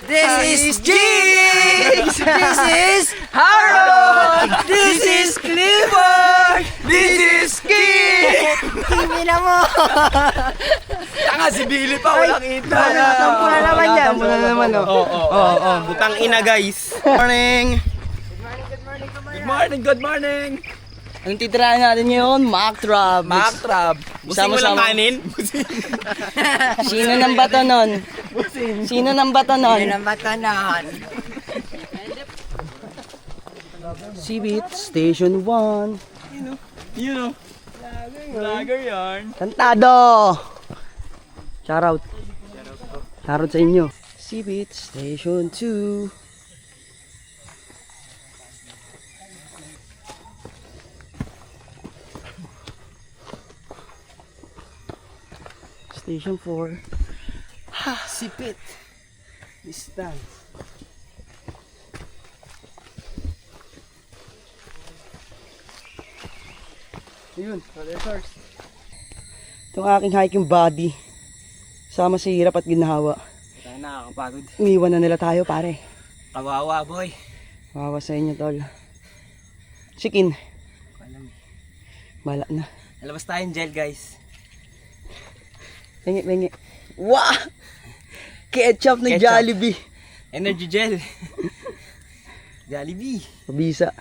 This is Jigs! This is Harold! This is Clifford! This is Kit! Kimi na mo! Tanga si Billy pa, walang intro. Tampo na naman yan. Tampo na naman, Oo. Butang ina, guys. Morning. Good morning. Ang titirahan natin ngayon, Mac Trab. Busing walang kanin. Sino ng bato nun? Sino ng bato nun? Sibit, Station 1. You know. Vlogger yarn. Kantado! Shoutout. Shoutout sa inyo. Sibit, Station 2. Station 4. Sipit. Distance. Ayun, first. Itong aking hiking body. Sama sa hirap at ginhawa. Tayo nakakapagod. Iniwan na nila tayo, pare. Kawawa, boy. Wawa sa inyo, tol. Chicken. Bala na. Lalabas tayong gel, guys. Bengi. Wow! Ketchup ng Ketchup. Jollibee. Energy gel. Jollibee. Pabisa.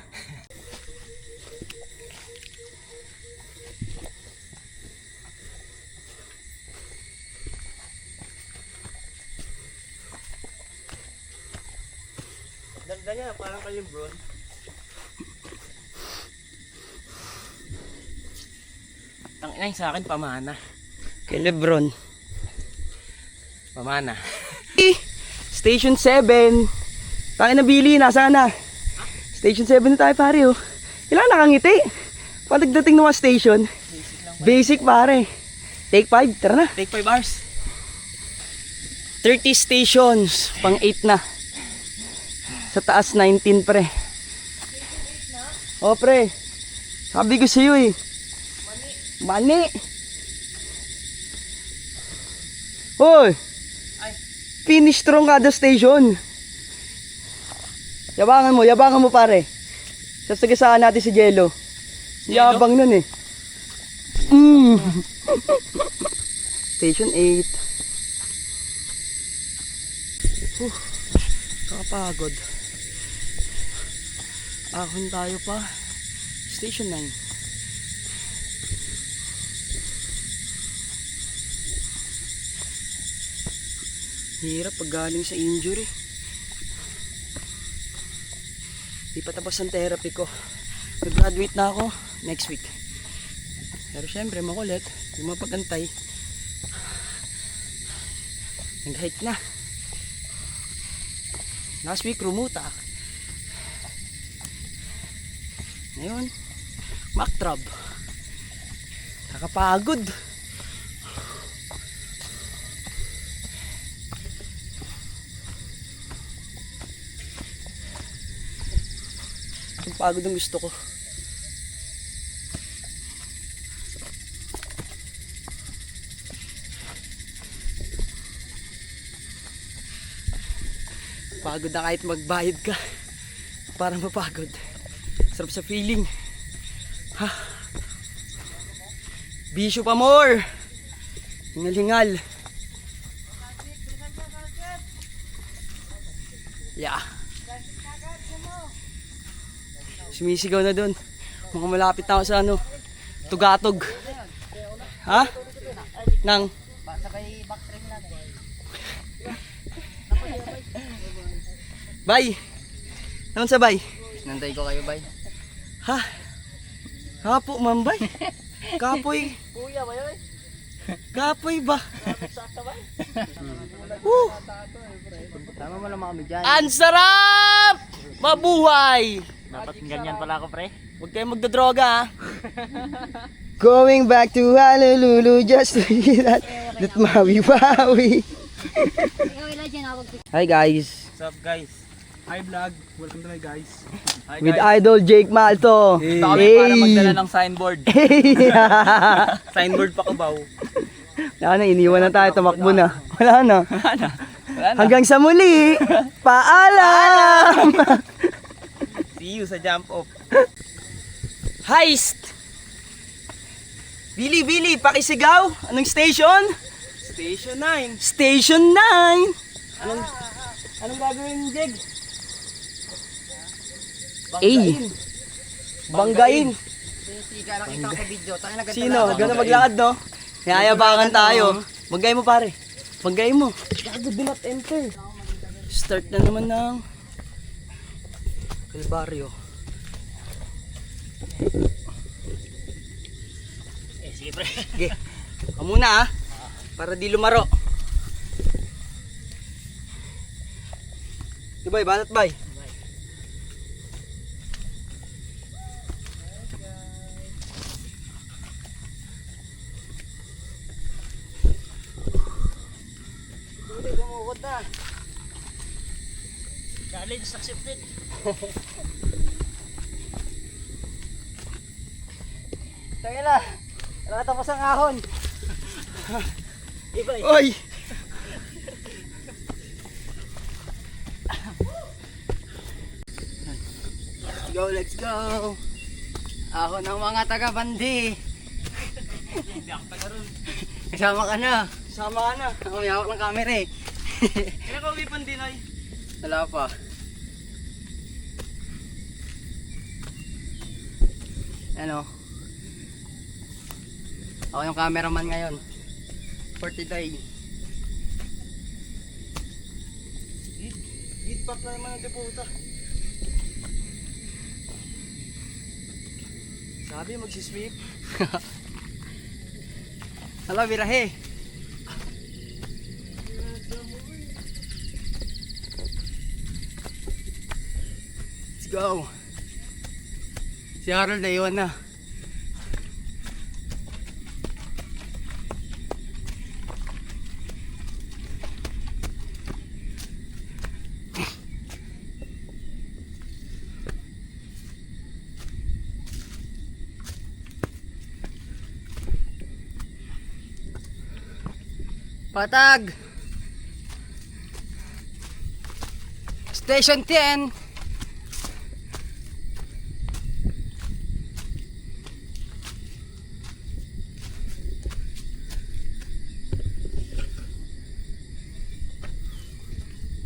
Ganda niya, parang kayong bro. Tangina sa akin, pamana. Kay Lebron. Pamana. Station 7. Tayo na Billy, nasaan na? Station 7 na tayo, pare, oh. Ilan nakangiti? Pagdating ng mga station. Basic, pare. Take 5, tara na. Take 5 hours. 30 stations, pang 8 na. Sa taas 19, pre. Oh, pre. Sabi ko sa'yo, eh. Mani. Hoy. Finish strong kada station. Yabangan mo, pare. Sasagasaan natin si Jello. Yabang nun, eh. Station 8. Kakapagod. Ahon tayo pa. Station 9. Hirap pag galing sa injury. Di pa tapos ang therapy ko. Mag-graduate na ako next week. Pero syempre makulit. Di mapagantay. Nag-hike na. Last week rumuta. Ngayon Mac Trab. Nakapagod. Ang pagod ang gusto ko. Pagod na kahit magbayad ka. Parang mapagod. Sarap sa feeling. Ha? Bisyo pa more. Hingal-hingal. Yeah. Sumisigaw na dun. Mga malapit na ako sa ano. Tugatog. Ha? Nang Bay. Naman sa bay? Nantay ko kayo, bay. Ha? Kapo, mambay. Kapoy. Kuya ba yun? Kapoy ba? Tama mo naman kami dyan. Ang sarap! Mabuhay! Dapat ganyan pala ako, pre. Huwag kayong magdodroga, ha? Going back to Honolulu just to hear that Maui-Waui. Hi guys. What's up, guys? Hi, vlog. Welcome to my guys. Hi, With Idol Jake Malto. Hey. Kami para magdala ng signboard. Signboard pa kabaw. Wala na, iniwan na tayo, tumakbo na. Wala na. Hanggang sa muli. Paalam. See you sa jump off. Heist! Billy, pakisigaw. Anong station? Station 9. Station 9. Anong gagawin, Jeg? Banggain. Siga, nakita ko sa video. Tayo na Sino? Gano'n maglakad, no? Yayabangan tayo. Banggay mo, pare. Banggay mo. Gago, do not enter. Start na naman ng Calvario. Sige pre. Sige. Ka muna, para di lumaro. Ibay, banat bay. Bumukot na. Challenge accepted. Tangin na. Nakatapos ang ahon. Ibay. Oy! Let's go. Ahon ng mga taga-bandi. Hindi ako taga ron. Kasama ka na. Kasama ka na. Ako may hawak ng camera eh. Kailan ka uwipan din ay? Wala pa. Ano? Ako yung cameraman ngayon. For today. Git back na naman ang deputa. Sabi magsisweep. Hala, birahe. Let's go. Si Harold na iwan na. Patag. Station 10.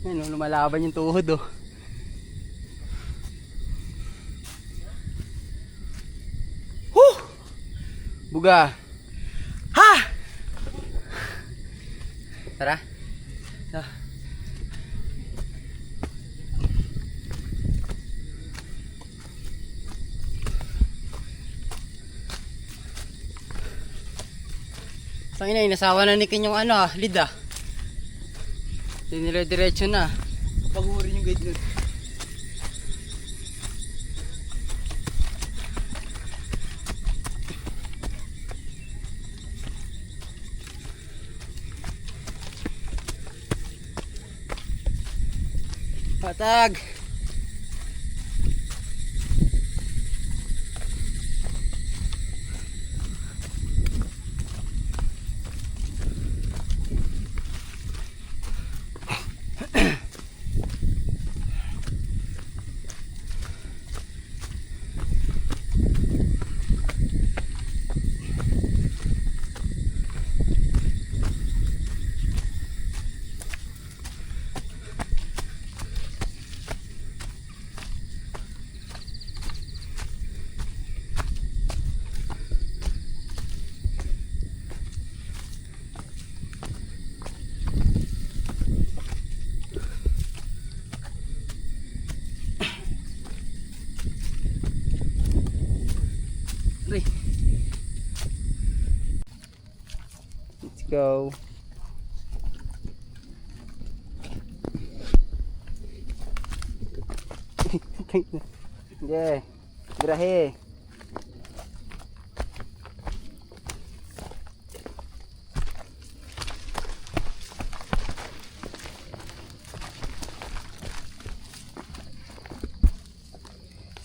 Ayun, lumalaban yung tuhod oh. Huh! Buga. Ha! Tara. Ah. Tangina, inasawa na ni Ken yung ano lead ah. Dinire-diretso na. Pagurin yung guide nun. Patag. Let's go. Yeah, grahe.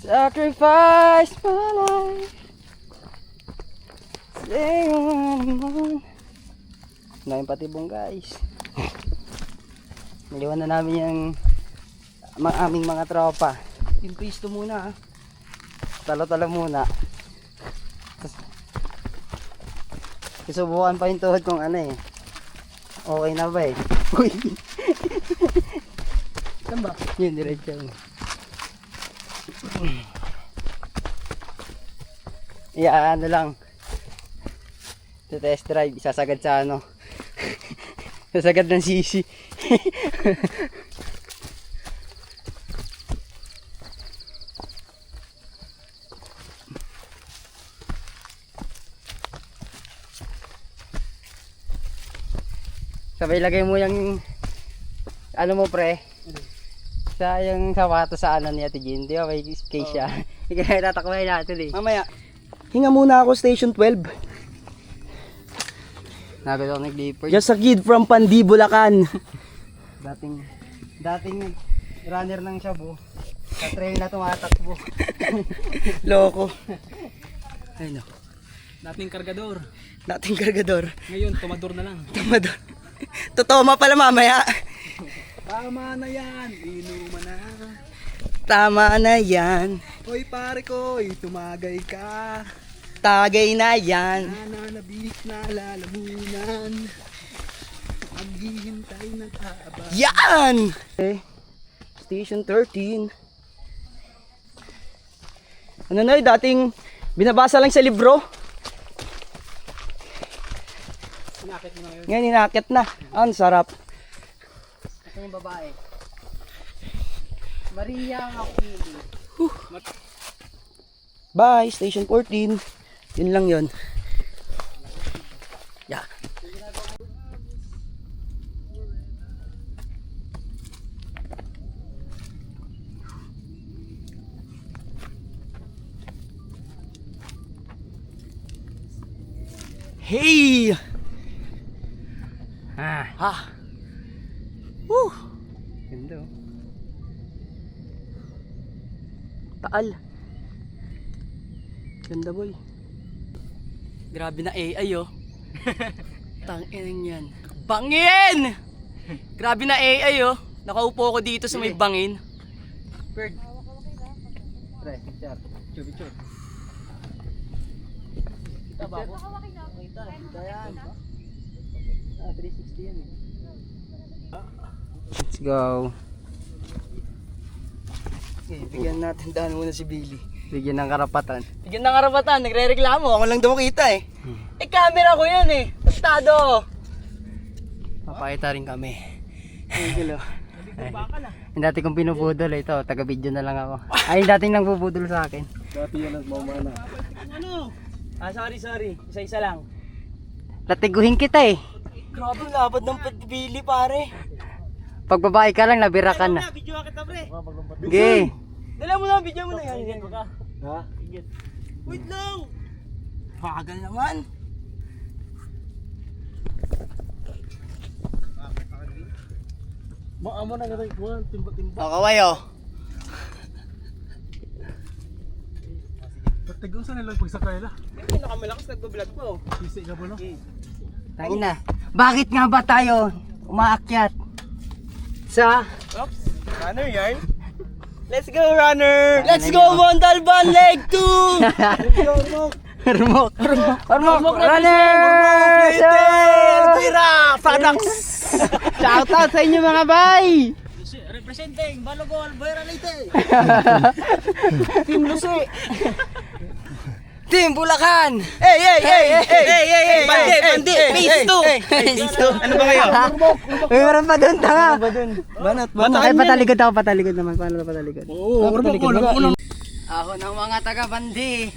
Sacrifice my life. Stay on. Nain patibong guys. Iliwan na namin yung aming mga tropa. Impresto muna, talo-talo muna. Susubukan pa yung tuhod kung ano eh. Okay na ba eh. Uy. Saan ba? Yun, diretso yun. Ano lang. Sa test drive, isasagad sa ano. Sasagad ng sisi. Sabay lagay mo yung ano mo pre sa yung sapatos sa ano ni Ate Jean, di ba may case siya. Ikaw tatakbayin natin eh. Mamaya hinga muna ako station 12. Nagod ako nag-leopard. Just a kid from Pandi, Bulacan. dating runner ng Shabu. Sa trail na tumatakbo. Loko. Ayun o. Dating kargador. Dating kargador. Ngayon, tumador na lang. Tumador. Totoo pala mamaya. Tama na yan, inuman na. Tama na yan. Hoy pare ko, tumagay ka. Tagay na yan. Nananabik na lalamunan. Maghihintay ng kaaba. Yan! Okay. Station 13. Ano na dating binabasa lang sa libro. Inakit mo na ngayon. Ngayon inakit na. Ang sarap. Ito yung babae. Maria Aquino. Bye, Station 14. Yun lang yun. Yeah. Hey! Ha! Woo! Ganda oh. Taal. Ganda boy. Grabe na AI oh. Tangin yan. Bangin! Grabe na AI oh. Nakaupo ako dito sa may bangin. Bird. Pre, picture. Picture. Kita ba ako? Kita yan. 360 yan eh. Let's go. Okay, bigyan natin daan muna si Billy. Bigyan ng karapatan. Bigyan ng karapatan, nagre-reklamo. Ako lang daw kita eh. Camera ko yan eh. Estado. Papakita rin kami. Hello. Yung dati kong pinupudol ito, taga-video na lang ako. Ay, yung dating nang bubudol sa akin. Dati yan ang mamana. Ano? Sorry. Isa-isa lang. Latiguhin kita eh. Grabe ang labad ng Billy pare. Pag babae ka lang, nabira ka na. Video kita pre. Okay. Dala mo na, video mo na yan. Ha? Wait lang. Bagal naman. Maamo na gano'y kuwan, timba-timba. O kaway oh. Pagtagong sa nilang pagsakay la. Hindi nakamalakas nagbablog po. Sisi ka ba no? Tangin na. Bakit nga ba tayo umaakyat sa Oops. Runner yarn. Let's go runner. Let's go Montalban leg 2. Let's go Ormok? Ormok runner. Alvira products. Shout out sa inyo mga bay! Representing Balogo Albuera Leyte. Team Lucy. Team Bulacan. Hey. Bandi. Phase 2. Ano ba kayo? May meron pa doon, tanga! Banat. Ay, patalikod ako, patalikod naman. Paano na patalikod? Oo, patalikod na. Ako ng mga taga-bandi.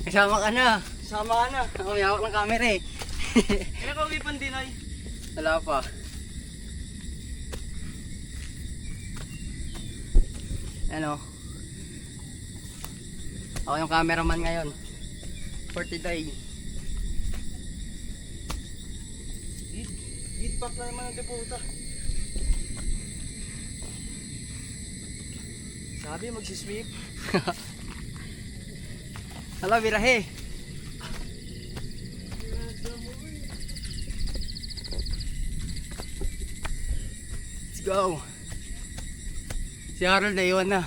Kasama ka na. Sama ka na. Ako may hawak ng camera eh. Kailan ka uwi Pandinoy? Wala pa. Ano? Ako yung cameraman ngayon. For today. Git pack na naman ang deputa. Sabi magsisweep. Hala, birahe. go. Si Harold naiwan na.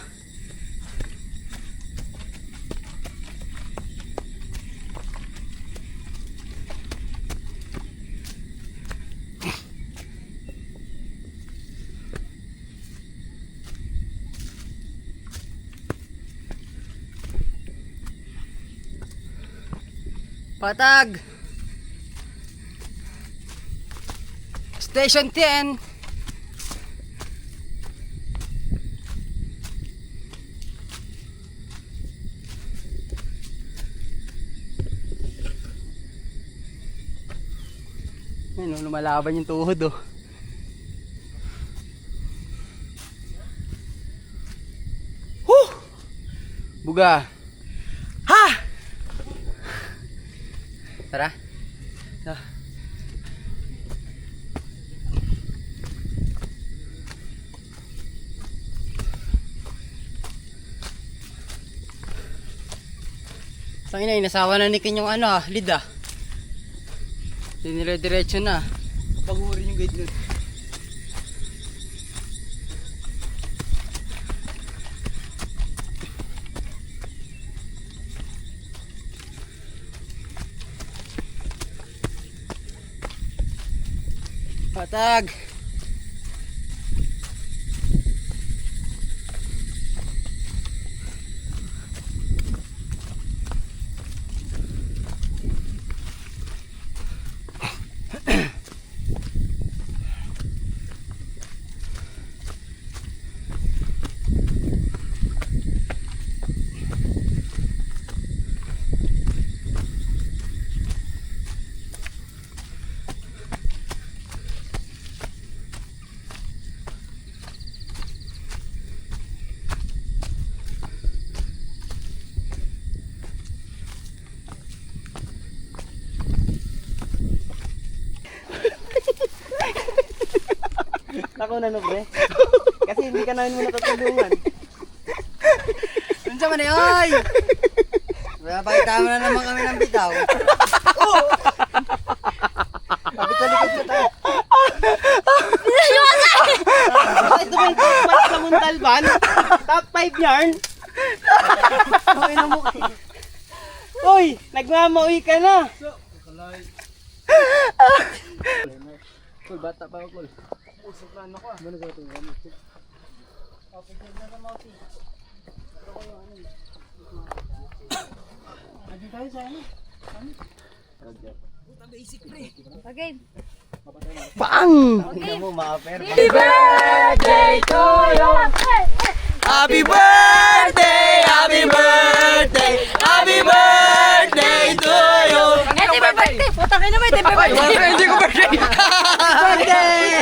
Patag! Station 10! Ayun, lumalaban yung tuhod oh. Huh! Buga! Ha! Tara. Tangina, inasawa na ni Ken yung lead ah. Dinire-diretso na. Pag-uuri yung guide nun. Patag! Ako na no, pre. Kasi hindi ka namin muna tatulungan. Unsa man ay? Pakita mo na naman kami ng bitaw. Kapit sa likod ko tayo. Ito ba yung top 5 sa Montalban? Top 5 yarn? Okay na mo. Uy, nagmamauwi ka na. Cool, bata pa ako, cool. Sobrang ako ah. Ano ba ito? Lagi tayo sa ano? Okay. Pang! Okay. Happy birthday to you! Happy birthday! Happy birthday! Happy birthday to you! Happy birthday! Puta ka naman, happy birthday! Hindi ko birthday! Birthday!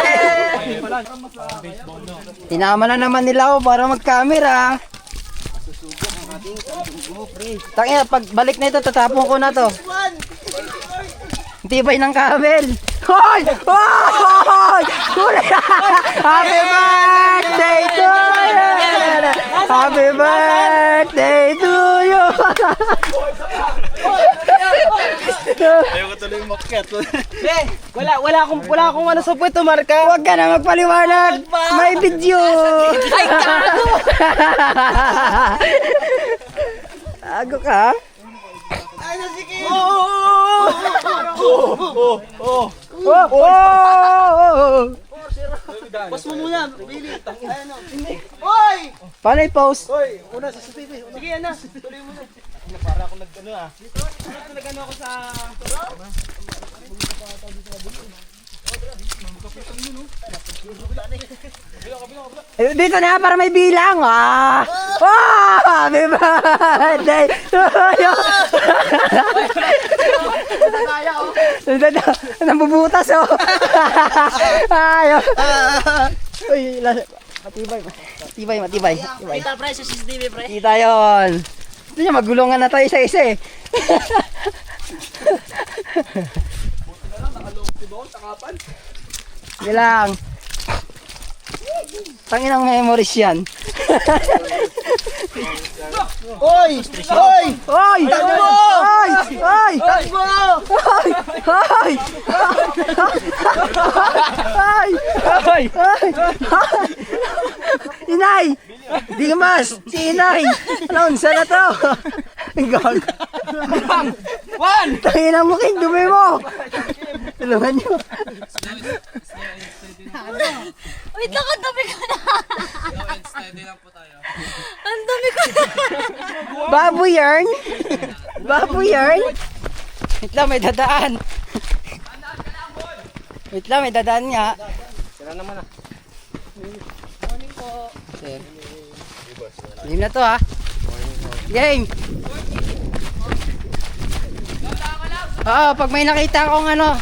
Tinama na naman nila ako para mag-camera. Tangina, pag balik na ito, tatapon ko na to. Tibay ng kabel. Hoy! Hoy! Happy birthday to you! Happy birthday to you! Ayaw ko tuloy makyat. Wala akong ano sa puwet, Marka. Huwag ka na magpaliwanag. May video. Ay, gago! Ago ka? Pas mo muna, Billy. Ano? Hoy! Paano i-post? Hoy, una sa TV. Sige, ano? Tuloy mo na. Para ako nag-ano ah. Nag-ano ako sa... Dito na para may bilang. Ah! Oh! Happy birthday to you! Nambubutas oh. Ayo. Uy, matibay. Matibay. Kita pre sa CCTV pre. Kita yon. Hindi niya magulungan na tayo isa-isa eh. Hindi lang. Tanginang memories yan. Oy! Oy! Oy! Takbo! Oy! Oy! Takbo! Oy! Oy! Oy! Oy! Inay! Di ka mas! Si Inay! Ano, saan na to? Gag! One! Tangina mo, King! Dumi mo! Tulungan nyo! Wait lang, ang dami ko na. Ang dami ko na. Baboy yarn! Baboy yarn! Wait lang, may dadaan! Wait lang, may dadaan nga. Sira naman ah. Sir. Game na to ha. Game! Oo, pag may nakita akong ano.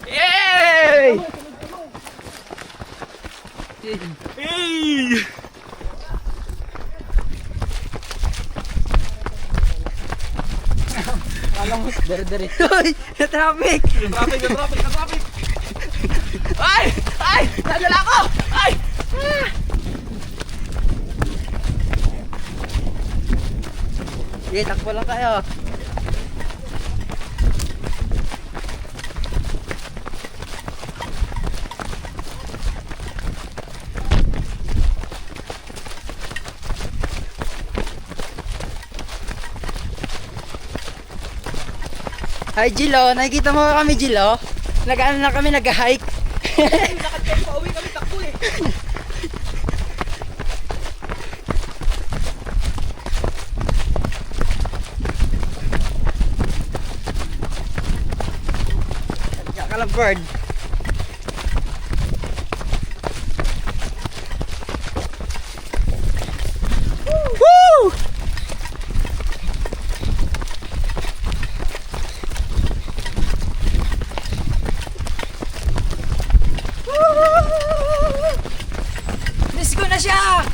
Yay! Hey! Uy! Na-traffic! Traffic! Ay! Ay! Nadala ko! Ay! Sige, takbo lang tayo. Hi Jilo, nakikita mo kami Jilo? Nag-ano na kami, nag-hike. Pauwi kami takbo eh. Kakalabird. Woo! Miss ko na siya!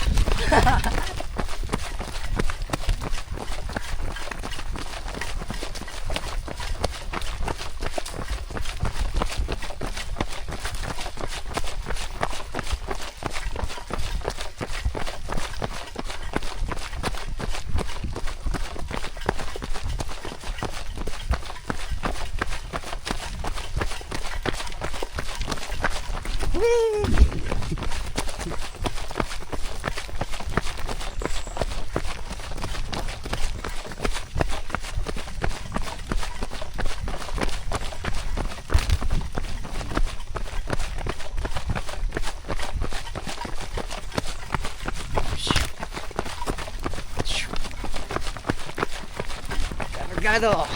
Cargado.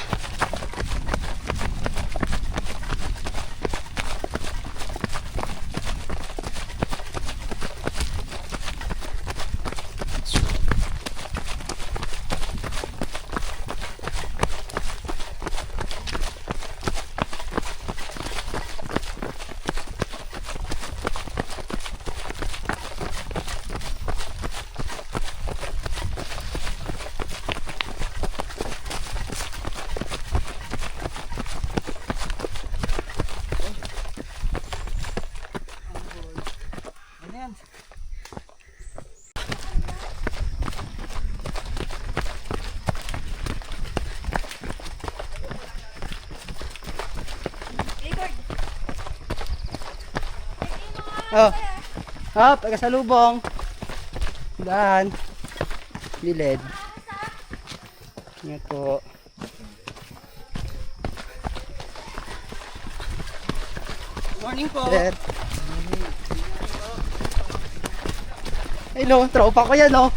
Oh. Oh, pagkasalubong. Daan. Gilid. Yan po. Morning po. There. Hello, tropa ko yan, oh.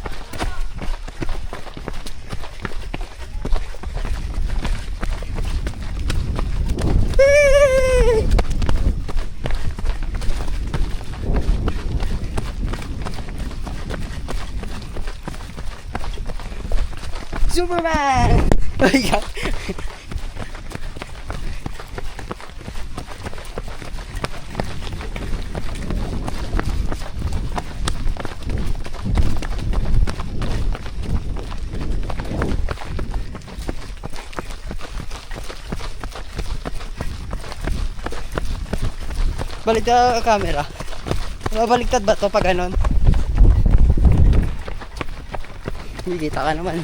Superman! Oh my God. Baliktad ang camera. Babaliktad ba to pag ganon? Hindi kita ka naman.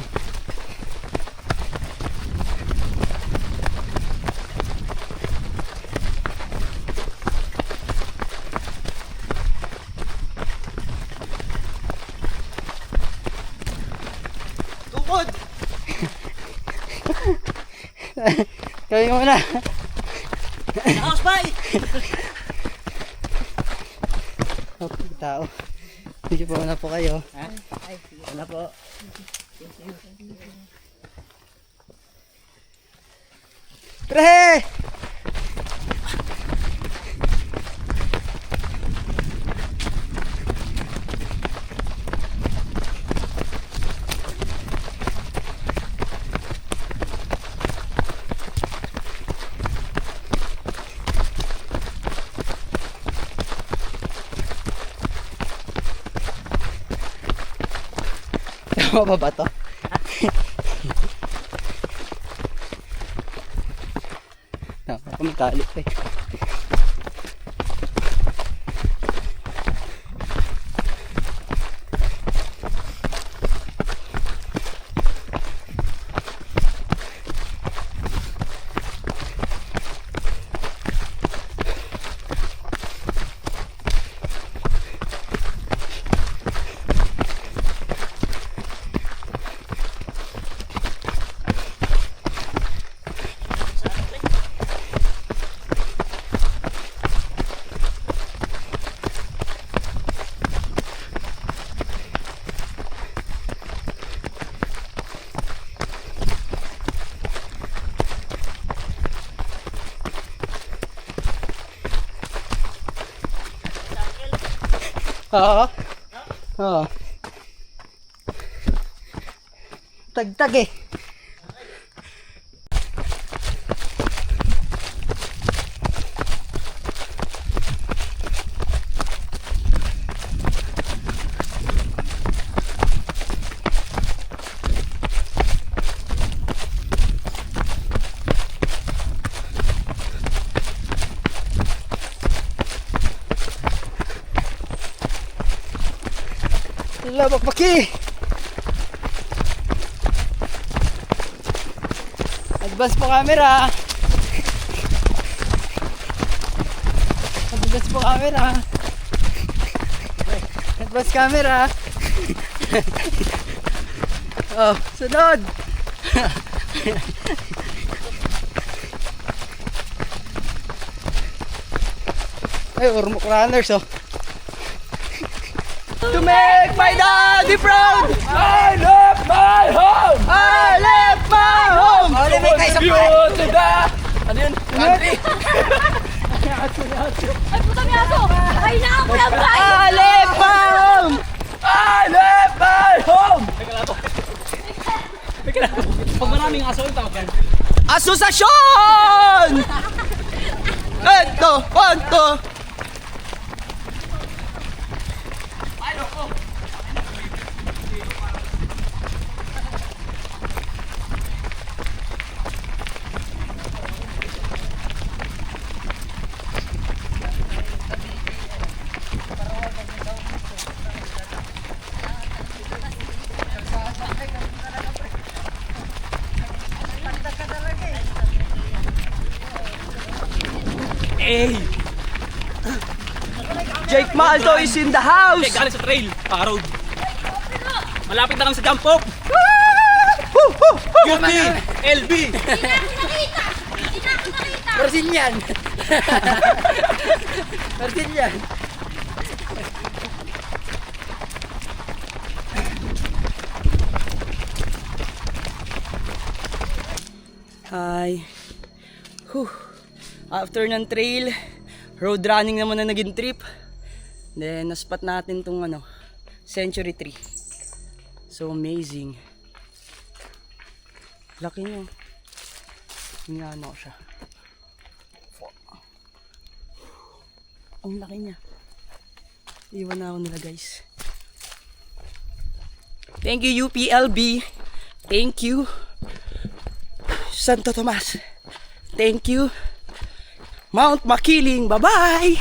Tukod! Kaya mo na. House bye! Okay, tao. Hindi po na po kayo. Wala po. Pre! Tama ba to? Nakakamitalip eh. Oo. Oo. Tagtag eh. Labak paki. Advance po camera. Advance po camera. Advance camera. Oh, sunod. Ay, Ormoc Runners oh. To make my daddy proud! I left my home! I left my home! Oh, may kayo sa to the... Ano yun? Country! Ay, puta niya ako! Ay, nakakulang ba? I left my home! I left my home! Pag maraming aso yung tawag yan. Asosasyon! Ito, konto! Hey! Jake Malto is in the house! Check, galing sa trail. Road. Malapit na kami sa jump off. UP! LB! Hindi na nakita! Hindi na nakita! Brazilian. Brazilian. Hi. Whew. After ng trail, road running naman na naging trip. Then, naspot natin tong Century Tree. So amazing. Laki niya. Tingnan ko siya. Ang laki niya. Iwan na ako nila guys. Thank you UPLB. Thank you Santo Tomas. Thank you Mount Makiling. Bye-bye!